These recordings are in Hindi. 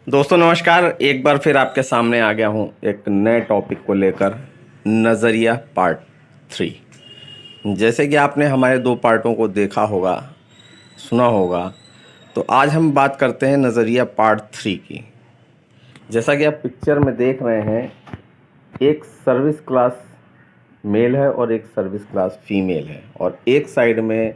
दोस्तों नमस्कार। एक बार फिर आपके सामने आ गया हूँ एक नए टॉपिक को लेकर, नज़रिया पार्ट 3। जैसे कि आपने हमारे 2 पार्टों को देखा होगा, सुना होगा, तो आज हम बात करते हैं नज़रिया पार्ट 3 की। जैसा कि आप पिक्चर में देख रहे हैं, एक सर्विस क्लास मेल है और एक सर्विस क्लास फीमेल है, और एक साइड में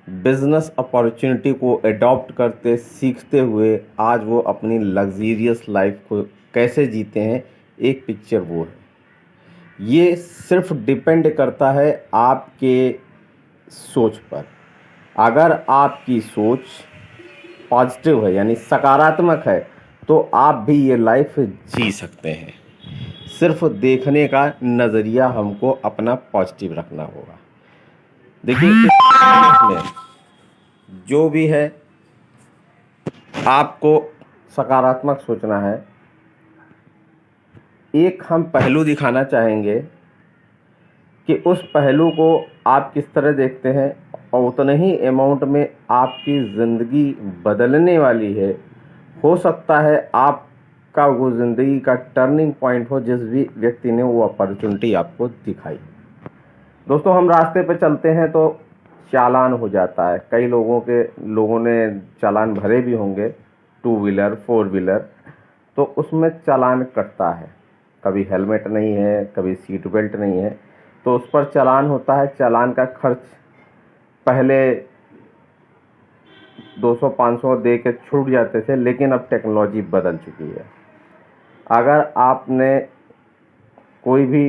बिजनेस अपॉर्चुनिटी को अडॉप्ट करते सीखते हुए आज वो अपनी लग्जीरियस लाइफ को कैसे जीते हैं, एक पिक्चर वो है। ये सिर्फ डिपेंड करता है आपके सोच पर। अगर आपकी सोच पॉजिटिव है यानी सकारात्मक है तो आप भी ये लाइफ जी सकते हैं। सिर्फ देखने का नज़रिया हमको अपना पॉजिटिव रखना होगा। देखिए इसमें जो भी है आपको सकारात्मक सोचना है। एक हम पहलू दिखाना चाहेंगे कि उस पहलू को आप किस तरह देखते हैं, और उतने ही अमाउंट में आपकी ज़िंदगी बदलने वाली है। हो सकता है आपका वो ज़िंदगी का टर्निंग पॉइंट हो जिस भी व्यक्ति ने वो अपॉर्चुनिटी आपको दिखाई। दोस्तों, हम रास्ते पे चलते हैं तो चालान हो जाता है। कई लोगों ने चालान भरे भी होंगे, 2 व्हीलर 4 व्हीलर, तो उसमें चालान कटता है। कभी हेलमेट नहीं है, कभी सीट बेल्ट नहीं है, तो उस पर चालान होता है। चालान का खर्च पहले 200-500 दे के छूट जाते थे, लेकिन अब टेक्नोलॉजी बदल चुकी है। अगर आपने कोई भी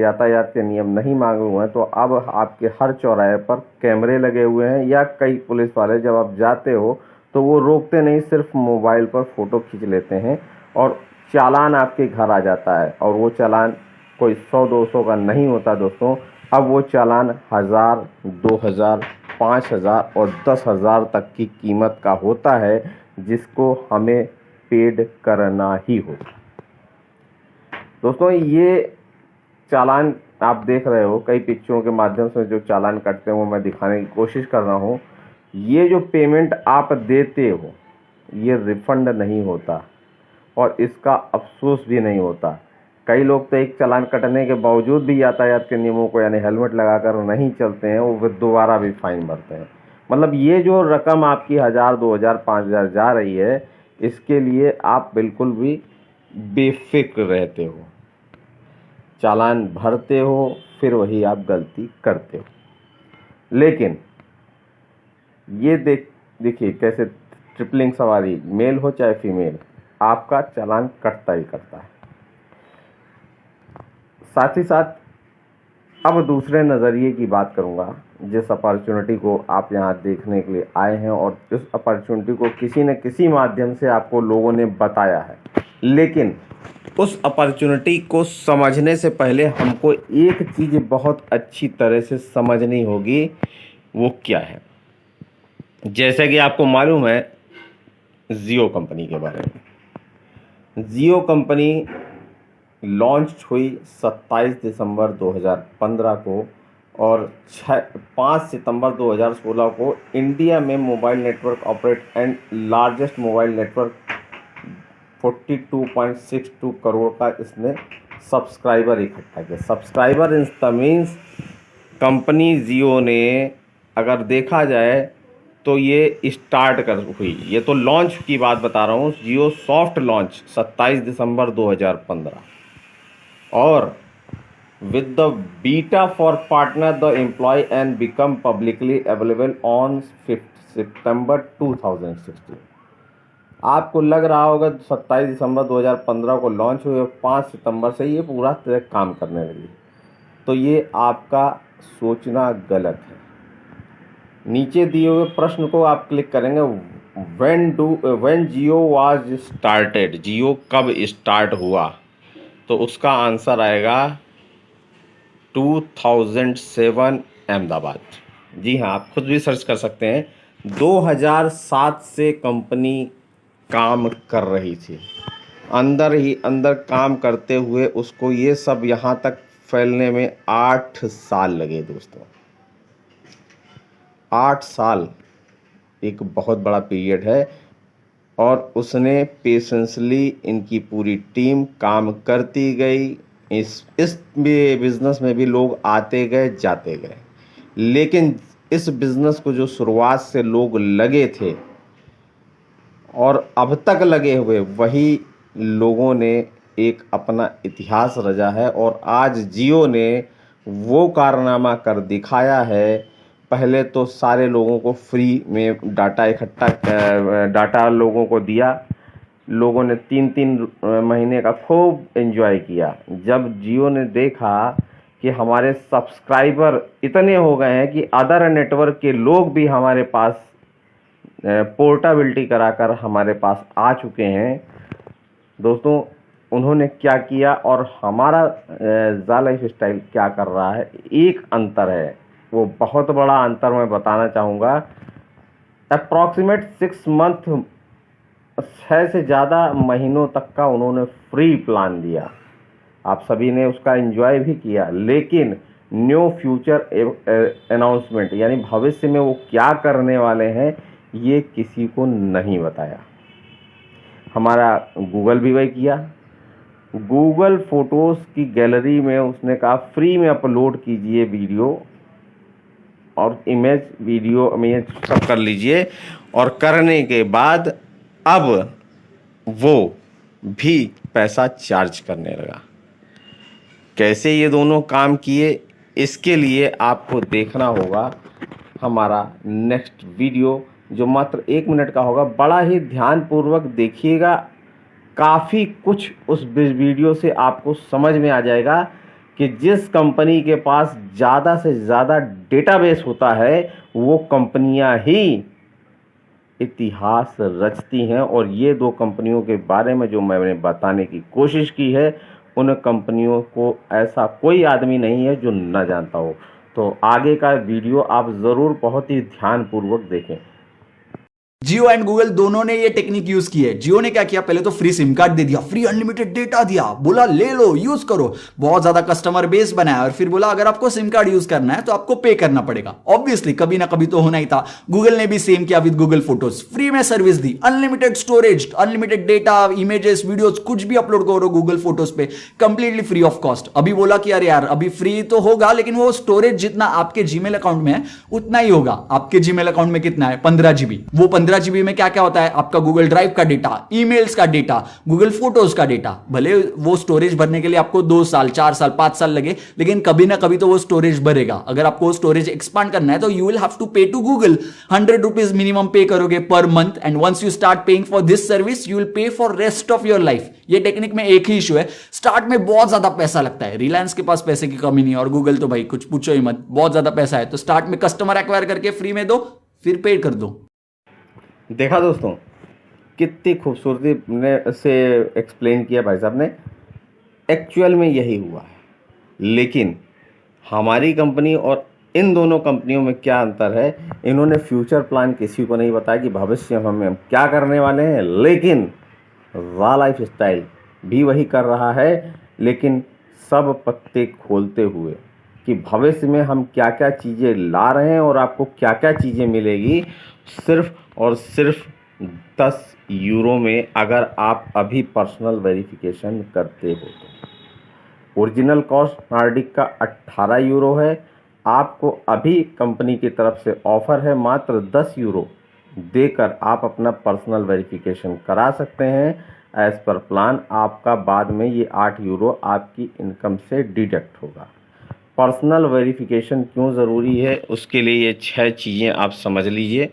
यातायात के नियम नहीं मांगे हुए हैं तो अब आपके हर चौराहे पर कैमरे लगे हुए हैं, या कई पुलिस वाले जब आप जाते हो तो वो रोकते नहीं, सिर्फ मोबाइल पर फ़ोटो खींच लेते हैं और चालान आपके घर आ जाता है। और वो चालान कोई 100-200 का नहीं होता दोस्तों। अब वो चालान 1000, 2000, 5000 और 10,000 तक की कीमत का होता है, जिसको हमें पेड करना ही होगा। दोस्तों, ये चालान आप देख रहे हो, कई पिक्चरों के माध्यम से जो चालान कटते हैं वो मैं दिखाने की कोशिश कर रहा हूँ। ये जो पेमेंट आप देते हो ये रिफंड नहीं होता और इसका अफसोस भी नहीं होता। कई लोग तो एक चालान कटने के बावजूद भी यातायात के नियमों को यानी हेलमेट लगाकर नहीं चलते हैं, वो दोबारा भी फाइन भरते हैं। मतलब ये जो रकम आपकी 1000, 2000, 5000 जा रही है, इसके लिए आप बिल्कुल भी बेफिक्र रहते हो। चालान भरते हो, फिर वही आप गलती करते हो। लेकिन ये देखिए कैसे ट्रिपलिंग सवारी, मेल हो चाहे फीमेल, आपका चालान कटता ही करता है। साथ ही साथ अब दूसरे नज़रिए की बात करूंगा। जिस अपॉर्चुनिटी को आप यहाँ देखने के लिए आए हैं और जिस अपॉर्चुनिटी को किसी न किसी माध्यम से आपको लोगों ने बताया है, लेकिन उस अपॉर्चुनिटी को समझने से पहले हमको एक चीज़ बहुत अच्छी तरह से समझनी होगी। वो क्या है? जैसे कि आपको मालूम है जियो कंपनी के बारे में। जियो कंपनी लॉन्च हुई 27 दिसंबर 2015 को, और 5 सितंबर 2016 को इंडिया में mobile network operate and largest mobile network 42.62 crore का इसने सब्सक्राइबर इकट्ठा किया। सब्सक्राइबर मीन्स कंपनी जियो ने, अगर देखा जाए तो ये स्टार्ट कर हुई, ये तो लॉन्च की बात बता रहा हूँ। जियो सॉफ्ट लॉन्च 27 दिसंबर 2015, और with the beta for partner the employ and become publicly available on 5 सितंबर 2016। आपको लग रहा होगा 27 दिसंबर 2015 को लॉन्च हुई और 5 सितंबर से ये पूरा तरह काम करने लगी, तो ये आपका सोचना गलत है। नीचे दिए हुए प्रश्न को आप क्लिक करेंगे, व्हेन जियो वाज स्टार्टेड, जियो कब स्टार्ट हुआ, तो उसका आंसर आएगा 2007 अहमदाबाद। जी हाँ, आप खुद भी सर्च कर सकते हैं। 2007 से कंपनी काम कर रही थी, अंदर ही अंदर काम करते हुए उसको ये सब यहाँ तक फैलने में 8 साल लगे दोस्तों। 8 साल एक बहुत बड़ा पीरियड है, और उसने पेशेंसली इनकी पूरी टीम काम करती गई। इस बिज़नेस में भी लोग आते गए जाते गए, लेकिन इस बिज़नेस को जो शुरुआत से लोग लगे थे और अब तक लगे हुए, वही लोगों ने एक अपना इतिहास रचा है। और आज जियो ने वो कारनामा कर दिखाया है। पहले तो सारे लोगों को फ्री में डाटा लोगों को दिया। लोगों ने 3-3 महीने का खूब एंजॉय किया। जब जियो ने देखा कि हमारे सब्सक्राइबर इतने हो गए हैं कि अदर नेटवर्क के लोग भी हमारे पास पोर्टेबिलिटी कराकर हमारे पास आ चुके हैं, दोस्तों उन्होंने क्या किया और हमारा ज़ा लाइफस्टाइल क्या कर रहा है, एक अंतर है, वो बहुत बड़ा अंतर मैं बताना चाहूँगा। अप्रॉक्सीमेट 6 मंथ, 6 से ज़्यादा महीनों तक का उन्होंने फ्री प्लान दिया। आप सभी ने उसका एंजॉय भी किया, लेकिन न्यू फ्यूचर अनाउंसमेंट यानी भविष्य में वो क्या करने वाले हैं ये किसी को नहीं बताया। हमारा गूगल भी वही किया। गूगल फोटोज़ की गैलरी में उसने कहा फ्री में अपलोड कीजिए वीडियो और इमेज सब कर लीजिए, और करने के बाद अब वो भी पैसा चार्ज करने लगा। कैसे ये दोनों काम किए, इसके लिए आपको देखना होगा हमारा नेक्स्ट वीडियो, जो मात्र 1 मिनट का होगा। बड़ा ही ध्यानपूर्वक देखिएगा, काफ़ी कुछ उस वीडियो से आपको समझ में आ जाएगा कि जिस कंपनी के पास ज़्यादा से ज़्यादा डेटाबेस होता है वो कंपनियां ही इतिहास रचती हैं। और ये 2 कंपनियों के बारे में जो मैंने बताने की कोशिश की है, उन कंपनियों को ऐसा कोई आदमी नहीं है जो न जानता हो। तो आगे का वीडियो आप ज़रूर बहुत ही ध्यानपूर्वक देखें। जियो एंड गूगल दोनों ने ये टेक्निक यूज की है। जियो ने क्या किया, पहले तो फ्री सिम कार्ड दे दिया, फ्री अनलिमिटेड डेटा दिया, बोला ले लो यूज करो, बहुत ज्यादा कस्टमर बेस बनाया, और फिर बोला अगर आपको सिम कार्ड यूज करना है तो आपको पे करना पड़ेगा। ऑब्वियसली कभी ना कभी तो होना ही था। गूगल ने भी सेम किया विद गूगल फोटोज, फ्री में सर्विस दी, unlimited storage, unlimited data, images, videos, कुछ भी अपलोड करो गूगल फोटोज पे, कंप्लीटली फ्री ऑफ कॉस्ट। अभी बोला कि यार अभी फ्री तो होगा, लेकिन वो स्टोरेज जितना आपके जीमेल अकाउंट में है उतना ही होगा। आपके जीमेल अकाउंट में कितना है, 15 GB। वो 15 GB में क्या क्या होता है, आपका गूगल ड्राइव का डेटा, ईमेल्स का डेटा, गूगल फोटोज का डेटा। भले वो स्टोरेज भरने के लिए आपको 2 साल, 4 साल, 5 साल लगे, लेकिन कभी ना कभी तो वो स्टोरेज भरेगा। अगर आपको वो स्टोरेज एक्सपांड करना है तो you will have to pay to Google. 100 rupees minimum pay करोगे per month, and once you start paying for this service you will pay for rest of your life. ये टेक्निक में एक ही इशू है, स्टार्ट में बहुत ज्यादा पैसा लगता है। रिलायंस के पास पैसे की कमी नहीं है, और गूगल तो भाई कुछ पूछो ही मत, बहुत ज्यादा पैसा है। तो स्टार्ट में कस्टमर एक्वायर करके फ्री में दो, फिर पे कर दो। देखा दोस्तों, कितनी खूबसूरती ने से एक्सप्लेन किया भाई साहब ने। एक्चुअल में यही हुआ है, लेकिन हमारी कंपनी और इन दोनों कंपनियों में क्या अंतर है, इन्होंने फ्यूचर प्लान किसी को नहीं बताया कि भविष्य में हम क्या करने वाले हैं, लेकिन ज़ा लाइफस्टाइल भी वही कर रहा है, लेकिन सब पत्ते खोलते हुए कि भविष्य में हम क्या क्या चीज़ें ला रहे हैं और आपको क्या क्या चीज़ें मिलेगी, सिर्फ और सिर्फ 10 यूरो में, अगर आप अभी पर्सनल वेरिफिकेशन करते हो तो। ओरिजिनल कॉस्ट नॉर्डिक का 18 यूरो है। आपको अभी कंपनी की तरफ से ऑफर है, मात्र 10 यूरो देकर आप अपना पर्सनल वेरिफिकेशन करा सकते हैं एज पर प्लान। आपका बाद में ये 8 यूरो आपकी इनकम से डिडक्ट होगा। पर्सनल वेरिफिकेशन क्यों ज़रूरी है, उसके लिए ये 6 चीज़ें आप समझ लीजिए।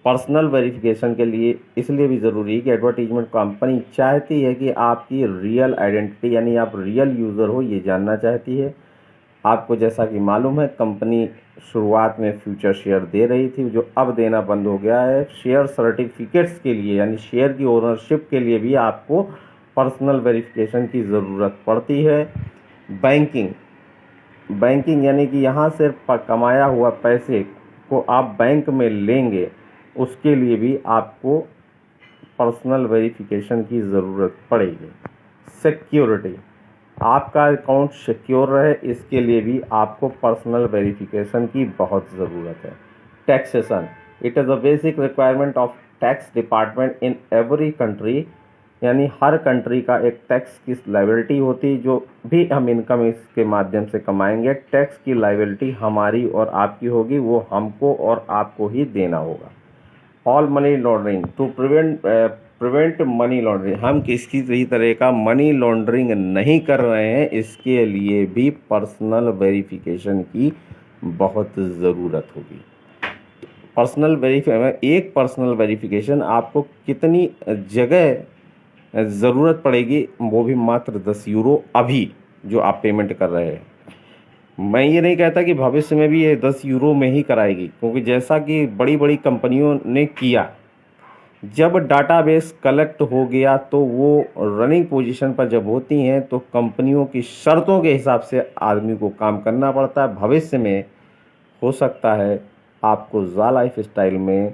पर्सनल वेरिफिकेशन के लिए इसलिए भी ज़रूरी है कि एडवर्टीजमेंट कंपनी चाहती है कि आपकी रियल आइडेंटिटी यानी आप रियल यूज़र हो ये जानना चाहती है। आपको जैसा कि मालूम है, कंपनी शुरुआत में फ्यूचर शेयर दे रही थी, जो अब देना बंद हो गया है। शेयर सर्टिफिकेट्स के लिए यानी शेयर की ओनरशिप के लिए भी आपको पर्सनल वेरिफिकेशन की ज़रूरत पड़ती है। बैंकिंग यानी कि यहाँ से कमाया हुआ पैसे को आप बैंक में लेंगे, उसके लिए भी आपको पर्सनल वेरिफिकेशन की ज़रूरत पड़ेगी। सिक्योरिटी, आपका अकाउंट सिक्योर रहे, इसके लिए भी आपको पर्सनल वेरिफिकेशन की बहुत ज़रूरत है। Taxation, it is a basic requirement of tax department in every country, यानी हर कंट्री का एक टैक्स की लाइबिलिटी होती है। जो भी हम इनकम इसके माध्यम से कमाएंगे, टैक्स की लाइबिलिटी हमारी और आपकी होगी, वो हमको और आपको ही देना होगा। All money laundering to prevent money laundering, हम किसी भी तरह का मनी लॉन्ड्रिंग नहीं कर रहे हैं, इसके लिए भी पर्सनल वेरिफिकेशन की बहुत ज़रूरत होगी। एक पर्सनल वेरिफिकेशन आपको कितनी जगह ज़रूरत पड़ेगी, वो भी मात्र 10 यूरो अभी जो आप पेमेंट कर रहे हैं। मैं ये नहीं कहता कि भविष्य में भी ये 10 यूरो में ही कराएगी, क्योंकि जैसा कि बड़ी बड़ी कंपनियों ने किया, जब डाटाबेस कलेक्ट हो गया तो वो रनिंग पोजीशन पर जब होती हैं तो कंपनियों की शर्तों के हिसाब से आदमी को काम करना पड़ता है। भविष्य में हो सकता है आपको ज़ा लाइफ स्टाइल में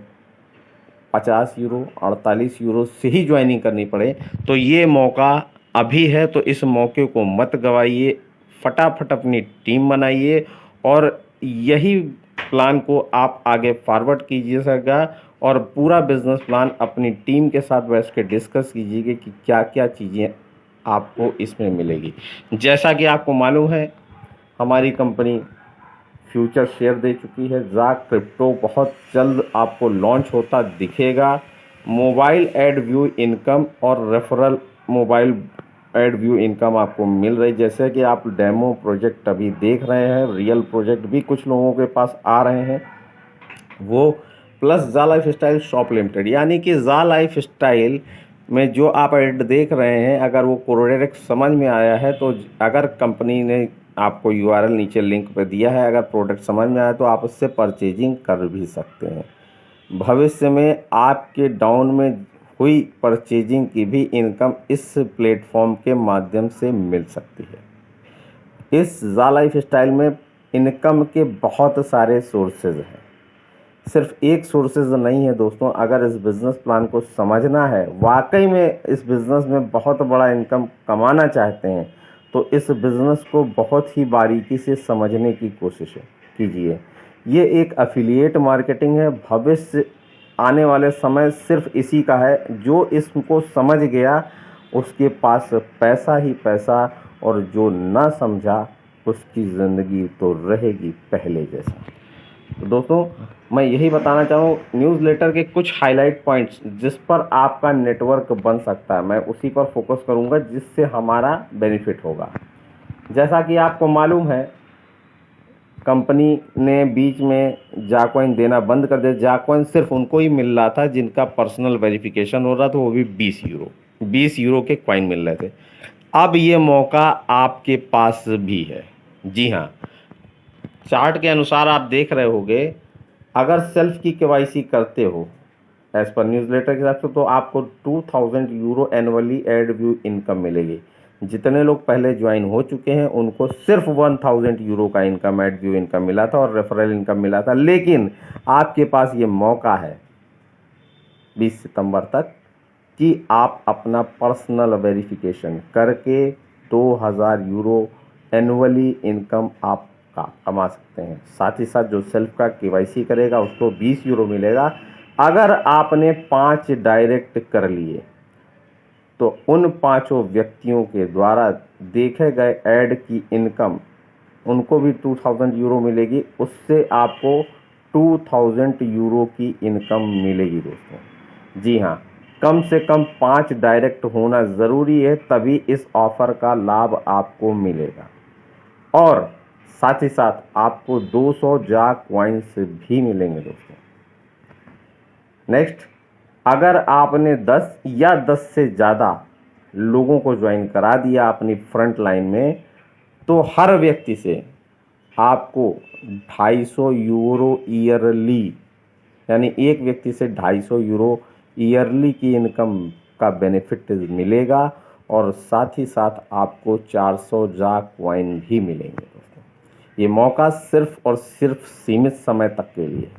50 यूरो 48 यूरो से ही ज्वाइनिंग करनी पड़े। तो ये मौका अभी है, तो इस मौके को मत गवाइए, फटाफट अपनी टीम बनाइए और यही प्लान को आप आगे फॉरवर्ड कीजिएगा और पूरा बिजनेस प्लान अपनी टीम के साथ बैठ के डिस्कस कीजिएगा कि क्या क्या चीज़ें आपको इसमें मिलेगी। जैसा कि आपको मालूम है, हमारी कंपनी फ्यूचर शेयर दे चुकी है। ज़ा क्रिप्टो बहुत जल्द आपको लॉन्च होता दिखेगा। मोबाइल एड व्यू इनकम और referral mobile ad view income आपको मिल रही। जैसे कि आप डेमो प्रोजेक्ट अभी देख रहे हैं, रियल प्रोजेक्ट भी कुछ लोगों के पास आ रहे हैं, वो प्लस ज़ा लाइफ स्टाइल शॉप लिमिटेड, यानी कि ज़ा लाइफ स्टाइल में जो आप एड देख रहे हैं, अगर वो प्रोडक्ट समझ में आया है तो अगर कंपनी ने आपको URL नीचे लिंक पे दिया है, अगर प्रोडक्ट समझ में आया तो आप उससे परचेजिंग कर भी सकते हैं। भविष्य में आपके डाउन में हुई परचेजिंग की भी इनकम इस प्लेटफॉर्म के माध्यम से मिल सकती है। इस ज़ा लाइफ स्टाइल में इनकम के बहुत सारे सोर्सेज हैं, सिर्फ एक सोर्सेज नहीं है दोस्तों। अगर इस बिज़नेस प्लान को समझना है, वाकई में इस बिज़नेस में बहुत बड़ा इनकम कमाना चाहते हैं, तो इस बिज़नेस को बहुत ही बारीकी से समझने की कोशिश कीजिए। ये एक एफिलिएट मार्केटिंग है। भविष्य आने वाले समय सिर्फ इसी का है। जो इसको समझ गया उसके पास पैसा ही पैसा, और जो ना समझा उसकी ज़िंदगी तो रहेगी पहले जैसा। तो दोस्तों, मैं यही बताना चाहूँ, न्यूज़लेटर के कुछ हाईलाइट पॉइंट्स जिस पर आपका नेटवर्क बन सकता है, मैं उसी पर फोकस करूँगा जिससे हमारा बेनिफिट होगा। जैसा कि आपको मालूम है, कंपनी ने बीच में जाकॉइन देना बंद कर दिया। जाकॉइन सिर्फ उनको ही मिल रहा था जिनका पर्सनल वेरिफिकेशन हो रहा था, वो भी 20 यूरो के कॉइन मिल रहे थे। अब ये मौका आपके पास भी है। जी हाँ, चार्ट के अनुसार आप देख रहे होंगे, अगर सेल्फ की KYC करते हो एज पर न्यूज़लेटर के हिसाब से, तो आपको 2000 euro annually add view income मिलेगी। जितने लोग पहले ज्वाइन हो चुके हैं उनको सिर्फ 1000 यूरो का इनकम एड व्यू इनकम मिला था और रेफरल इनकम मिला था। लेकिन आपके पास ये मौका है 20 सितंबर तक कि आप अपना पर्सनल वेरिफिकेशन करके 2000 यूरो एनुअली इनकम आप कमा सकते हैं। साथ ही साथ जो सेल्फ का KYC करेगा उसको 20 यूरो मिलेगा। अगर आपने 5 डायरेक्ट कर लिए तो उन 5 व्यक्तियों के द्वारा देखे गए ऐड की इनकम उनको भी 2000 यूरो मिलेगी। उससे आपको 2000 यूरो की इनकम मिलेगी दोस्तों। जी हाँ, कम से कम 5 डायरेक्ट होना ज़रूरी है, तभी इस ऑफ़र का लाभ आपको मिलेगा। और साथ ही साथ आपको 200 जा कॉइन्स भी मिलेंगे दोस्तों। नेक्स्ट, अगर आपने 10 या 10 से ज़्यादा लोगों को ज्वाइन करा दिया अपनी फ्रंट लाइन में, तो हर व्यक्ति से आपको 250 यूरो ईयरली, यानी एक व्यक्ति से 250 यूरो ईयरली की इनकम का बेनिफिट मिलेगा। और साथ ही साथ आपको 400 जा कॉइन भी मिलेंगे दोस्तों। ये मौका सिर्फ और सिर्फ सीमित समय तक के लिए,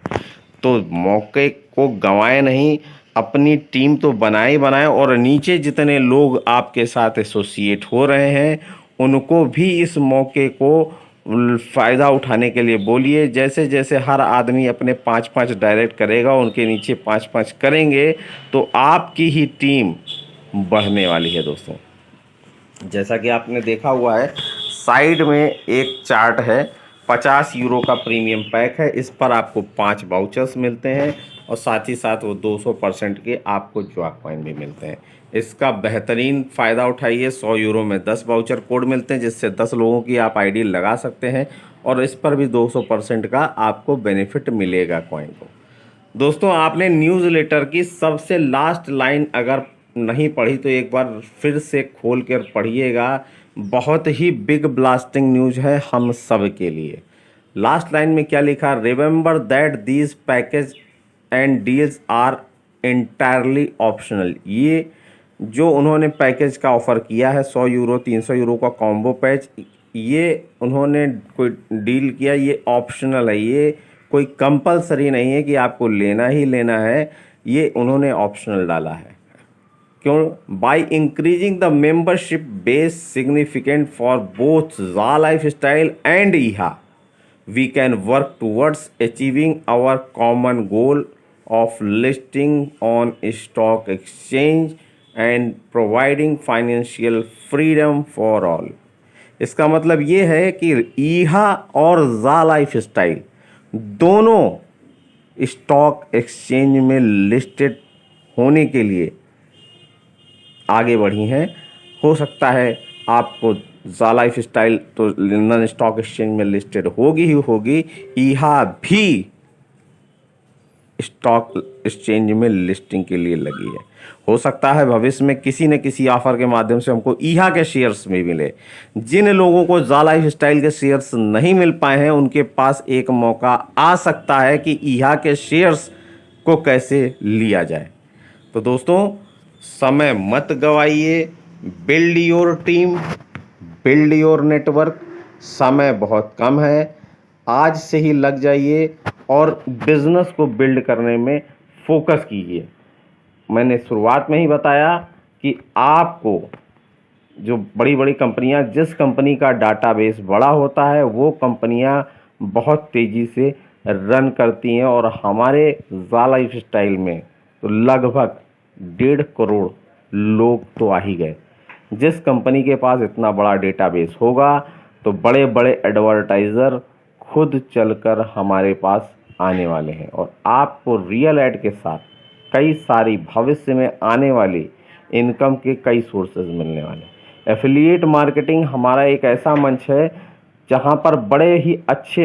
तो मौके को गंवाए नहीं, अपनी टीम तो बनाए और नीचे जितने लोग आपके साथ एसोसिएट हो रहे हैं उनको भी इस मौके को फ़ायदा उठाने के लिए बोलिए। जैसे जैसे हर आदमी अपने 5-5 डायरेक्ट करेगा, उनके नीचे 5-5 करेंगे, तो आपकी ही टीम बढ़ने वाली है दोस्तों। जैसा कि आपने देखा हुआ है, साइड में एक चार्ट है, 50 यूरो का प्रीमियम पैक है। इस पर आपको 5 वाउचर्स मिलते हैं और साथ ही साथ वो 200% के आपको जॉक कॉइन भी मिलते हैं। इसका बेहतरीन फ़ायदा उठाइए। 100 यूरो में 10 वाउचर कोड मिलते हैं, जिससे 10 लोगों की आप आईडी लगा सकते हैं और इस पर भी 200% का आपको बेनिफिट मिलेगा कॉइन को। दोस्तों, आपने न्यूज़लेटर की सबसे लास्ट लाइन अगर नहीं पढ़ी तो एक बार फिर से खोल कर पढ़िएगा। बहुत ही बिग ब्लास्टिंग न्यूज़ है हम सब के लिए। लास्ट लाइन में क्या लिखा? Remember that these package and deals are entirely optional. ये जो उन्होंने पैकेज का ऑफ़र किया है, 100 यूरो 300 यूरो का कॉम्बो पैच, ये उन्होंने कोई डील किया, ये ऑप्शनल है, ये कोई कंपलसरी नहीं है कि आपको लेना ही लेना है, ये उन्होंने ऑप्शनल डाला है। क्यों? By increasing the membership base significant for both ज़ा लाइफस्टाइल एंड ईहा, we can work towards achieving our common goal of listing on stock exchange and providing financial freedom for all। इसका मतलब ये है कि ईहा और ज़ा लाइफ स्टाइल दोनों स्टॉक एक्सचेंज में लिस्टेड होने के लिए आगे बढ़ी हैं। हो सकता है आपको ज़ा लाइफ स्टाइल तो लंदन स्टॉक एक्सचेंज में लिस्टेड होगी ही होगी, ईहा भी स्टॉक एक्सचेंज में लिस्टिंग के लिए लगी है। हो सकता है भविष्य में किसी न किसी ऑफर के माध्यम से हमको ईहा के शेयर्स भी मिले। जिन लोगों को ज़ा लाइफ स्टाइल के शेयर्स नहीं मिल पाए हैं, उनके पास एक मौका आ सकता है कि ईहा के शेयर्स को कैसे लिया जाए। तो दोस्तों, समय मत गवाइए। Build your team, build your network. समय बहुत कम है, आज से ही लग जाइए और बिजनेस को बिल्ड करने में फोकस कीजिए। मैंने शुरुआत में ही बताया कि आपको जो बड़ी बड़ी कंपनियां, जिस कंपनी का डाटाबेस बड़ा होता है, वो कंपनियां बहुत तेज़ी से रन करती हैं और हमारे ज़ा लाइफ स्टाइल में तो लगभग 1.5 करोड़ लोग तो आ ही गए। जिस कंपनी के पास इतना बड़ा डेटाबेस होगा तो बड़े बड़े एडवर्टाइज़र खुद चलकर हमारे पास आने वाले हैं और आपको रियल एड के साथ कई सारी भविष्य में आने वाली इनकम के कई सोर्सेज मिलने वाले। एफिलिएट मार्केटिंग हमारा एक ऐसा मंच है जहां पर बड़े ही अच्छे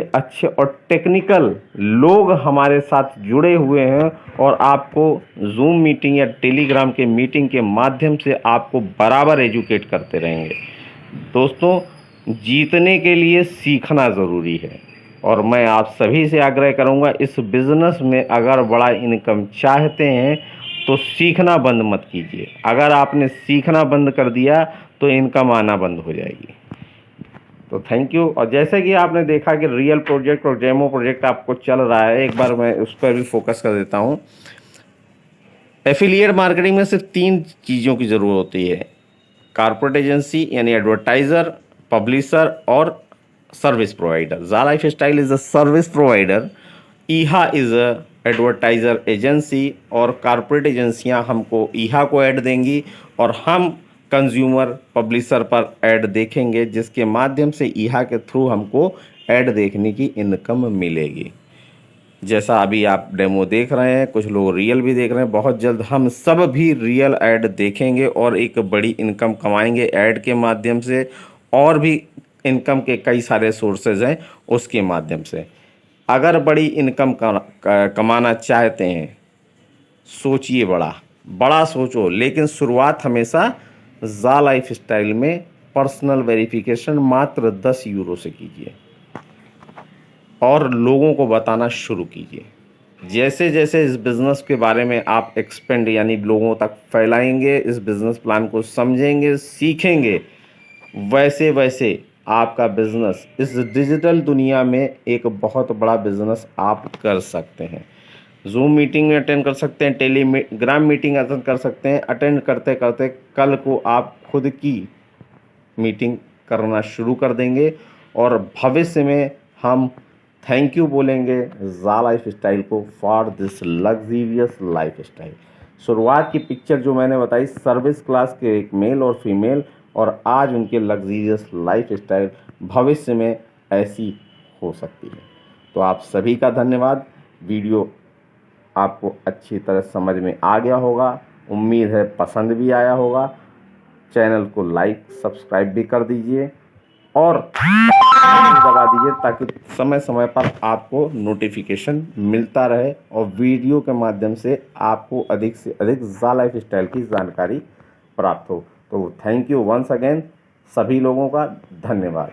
और टेक्निकल लोग हमारे साथ जुड़े हुए हैं और आपको जूम मीटिंग या टेलीग्राम के मीटिंग के माध्यम से आपको बराबर एजुकेट करते रहेंगे। दोस्तों, जीतने के लिए सीखना ज़रूरी है और मैं आप सभी से आग्रह करूंगा, इस बिज़नेस में अगर बड़ा इनकम चाहते हैं तो सीखना बंद मत कीजिए। अगर आपने सीखना बंद कर दिया तो इनकम आना बंद हो जाएगी। तो थैंक यू। और जैसे कि आपने देखा कि रियल प्रोजेक्ट और डेमो प्रोजेक्ट आपको चल रहा है, एक बार मैं उस पर भी फोकस कर देता हूँ। एफिलिएट मार्केटिंग में सिर्फ 3 चीज़ों की ज़रूरत होती है: कारपोरेट एजेंसी यानी एडवर्टाइज़र, पब्लिशर और सर्विस प्रोवाइडर। ज़ा life style is a service provider, ईहा इज़ अ एडवर्टाइज़र एजेंसी और कारपोरेट एजेंसियां हमको ईहा को ऐड देंगी और हम कंज्यूमर पब्लिशर पर ऐड देखेंगे, जिसके माध्यम से ईहा के थ्रू हमको ऐड देखने की इनकम मिलेगी। जैसा अभी आप डेमो देख रहे हैं, कुछ लोग रियल भी देख रहे हैं, बहुत जल्द हम सब भी रियल ऐड देखेंगे और एक बड़ी इनकम कमाएंगे ऐड के माध्यम से। और भी इनकम के कई सारे सोर्सेज हैं उसके माध्यम से। अगर बड़ी इनकम कमाना चाहते हैं, सोचिए बड़ा सोचो, लेकिन शुरुआत हमेशा ज़ा लाइफ स्टाइल में पर्सनल वेरिफिकेशन मात्र 10 यूरो से कीजिए और लोगों को बताना शुरू कीजिए। जैसे जैसे इस बिज़नेस के बारे में आप एक्सपेंड यानी लोगों तक फैलाएंगे, इस बिज़नेस प्लान को समझेंगे, सीखेंगे, वैसे वैसे आपका बिज़नेस इस डिजिटल दुनिया में एक बहुत बड़ा बिज़नेस आप कर सकते हैं। जूम मीटिंग में अटेंड कर सकते हैं, टेलीग्राम मीटिंग अटेंड कर सकते हैं। अटेंड करते करते कल को आप खुद की मीटिंग करना शुरू कर देंगे और भविष्य में हम थैंक यू बोलेंगे ज़ा लाइफ स्टाइल को for this luxurious life style. शुरुआत की पिक्चर जो मैंने बताई सर्विस क्लास के एक मेल और फीमेल, और आज उनके लग्जीरियस लाइफ स्टाइल भविष्य में ऐसी हो सकती है। तो आप सभी का धन्यवाद। वीडियो आपको अच्छी तरह समझ में आ गया होगा, उम्मीद है पसंद भी आया होगा। चैनल को लाइक सब्सक्राइब भी कर दीजिए और दबा दीजिए ताकि समय समय पर आपको नोटिफिकेशन मिलता रहे और वीडियो के माध्यम से आपको अधिक से अधिक ज़ा लाइफ स्टाइल की जानकारी प्राप्त हो। तो थैंक यू वंस अगेन, सभी लोगों का धन्यवाद।